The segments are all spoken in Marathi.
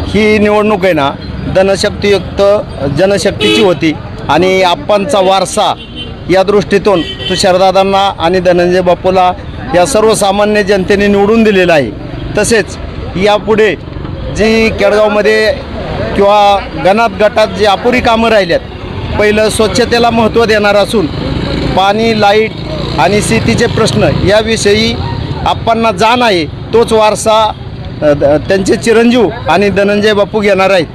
ही निवडणूक आहे ना धनशक्तियुक्त जनशक्तीची होती आणि आप्पांचा वारसा या दृष्टीतून तुषारदादांना आणि धनंजय बापूला या सर्वसामान्य जनतेने निवडून दिलेलं आहे। तसेच यापुढे जी केडगावमध्ये किंवा गटात जी अपुरी कामं राहिल्यात, पहिलं स्वच्छतेला महत्त्व देणार असून पाणी, लाईट आणि शेतीचे प्रश्न याविषयी आप्पांना जाण आहे। तोच वारसा त्यांचे चिरंजीव आणि धनंजय बापू घेणार आहेत।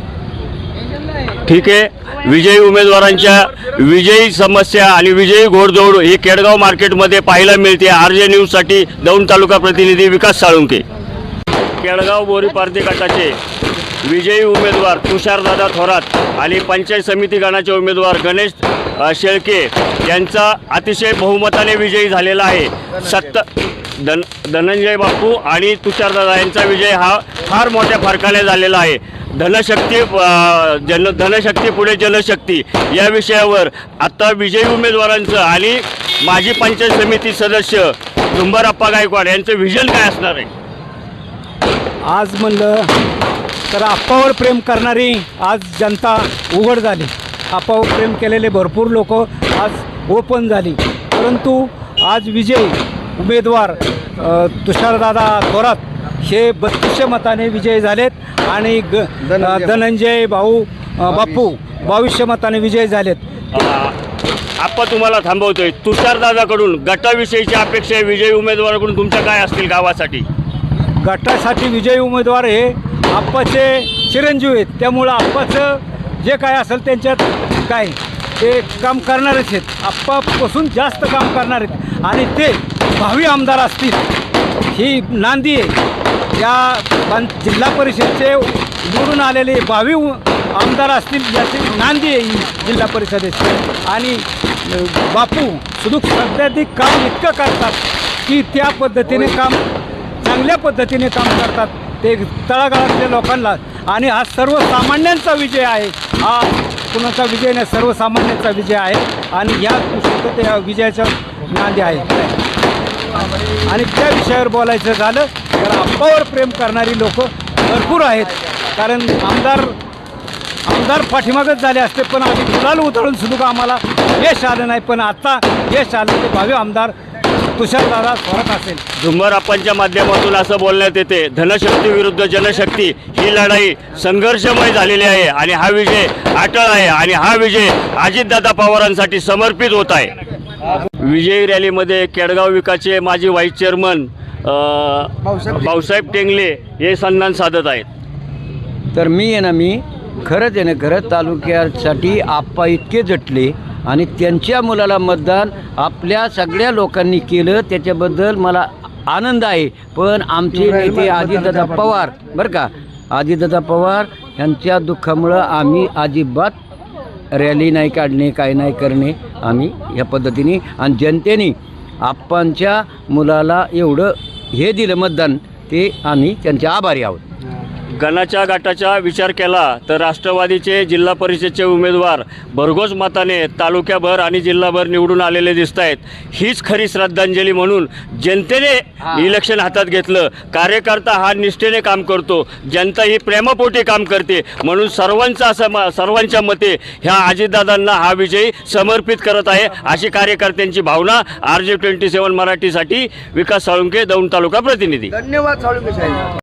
ठीक आहे, विजयी उमेदवारांच्या विजयी समस्या आणि विजयी घोडदौड ही केडगाव मार्केटमध्ये पाहायला मिळते। RJ न्यूजसाठी दौंड तालुका प्रतिनिधी विकास साळुंके। केडगाव बोरी पारधी गटाचे विजयी उमेदवार तुषारदादा थोरात आणि पंचायत समिती गणाचे उमेदवार गणेश शेळके यांचा अतिशय बहुमताने विजयी झालेला आहे। धनंजय बापू आणि तुषारदादा यांचा विजय हा फार मोठ्या फरकाने झालेला आहे। धनशक्ती पुढे जनशक्ती या विषयावर आता विजयी उमेदवारांचं आणि माजी पंचायत समिती सदस्य झुंबरप्पा गायकवाड यांचं विजन काय असणार आहे? आज म्हणलं तर आप्पावर प्रेम करणारी आज जनता उघड झाली। आप्पावर प्रेम केलेले भरपूर लोक आज ओपन झाली, परंतु आज विजयी उमेदवार तुषारदादा थोरात हे 3200 मताने विजयी झालेत आणि धनंजय बापू 2200 मताने विजयी झालेत। आप्पा तुम्हाला थांबवतोय, तुषारदादाकडून गटाविषयीची अपेक्षा आहे, विजयी उमेदवाराकडून तुमच्या काय असतील गावासाठी? गटासाठी विजयी उमेदवार हे आप्पाचे चिरंजीव आहेत, त्यामुळं आप्पाचं जे काय असेल त्यांच्यात काय ते काम करणारच आहेत, आप्पापासून जास्त काम करणार आहेत आणि ते भावी आमदार असतील ही नांदी आहे। या जिल्हा परिषदेचे निवडून आलेले भावी आमदार असतील याची नांदी आहे ही जिल्हा परिषदेची। आणि बापू सुदूक सध्याधिक काम इतकं करतात की त्या पद्धतीने काम चांगल्या पद्धतीने काम करतात ते तळागाळातल्या लोकांना। आणि हा सर्वसामान्यांचा विजय आहे, हा कुणाचा विजय नाही, सर्वसामान्यांचा विजय आहे आणि या ते विजयाच्या नांदी आहे। आणि त्या विषयावर बोलायचं झालं तर आप्पावर प्रेम करणारी लोक भरपूर आहेत, कारण आमदार पाठीमागच झाले असते पण आम्ही गुलाल उधळून सुद्धा आम्हाला यश आलं नाही, पण आता यश आलं ते भावी आमदार तुषारदादा थोरात असेल। झुंबरप्पांच्या माध्यमातून असं बोलण्यात येते धनशक्ती विरुद्ध जनशक्ती ही लढाई संघर्षमय झालेली आहे आणि हा विजय अटळ आहे आणि हा विजय अजितदादा पवारांसाठी समर्पित होत आहे। विजयी रॅलीमध्ये केडगाव विकासचे माजी व्हाईस चेअरमन भाऊसाहेब टेंगले हे सन्मान साधत आहेत। तर मी खरंच तालुक्यासाठी आप्पा इतके झटले आणि त्यांच्या मुलाला मतदान आपल्या सगळ्या लोकांनी केलं, त्याच्याबद्दल मला आनंद आहे। पण आमचे नेते अजितदादा पवार बरं का, अजितदादा पवार यांच्या दुःखामुळं आम्ही अजिबात रॅली नाही काढणे, काय नाही करणे, आम्ही ह्या पद्धतीने आणि जनतेने आप्पांच्या मुलाला एवढं हे दिलं मतदान, ते आम्ही त्यांचे आभारी आहोत। गणाच्या गटाचा विचार केला तर राष्ट्रवादीचे जिल्हा परिषदेचे उमेदवार भरघोस मताने तालुक्याभर आणि जिल्हाभर निवडून आलेले दिसत आहेत। हीच खरी श्रद्धांजली म्हणून जनतेने इलेक्शन हातात घेतलं। कार्यकर्ता हा निष्ठेने काम करतो, जनता ही प्रेमापोटी काम करते, म्हणून सर्वांच्या मते ह्या अजितदादांना हा विजय समर्पित करत आहे अशी कार्यकर्त्यांची भावना। RJ 27 मराठीसाठी विकास साळुंके, दौंड तालुका प्रतिनिधी। धन्यवाद साळुंके साहेब।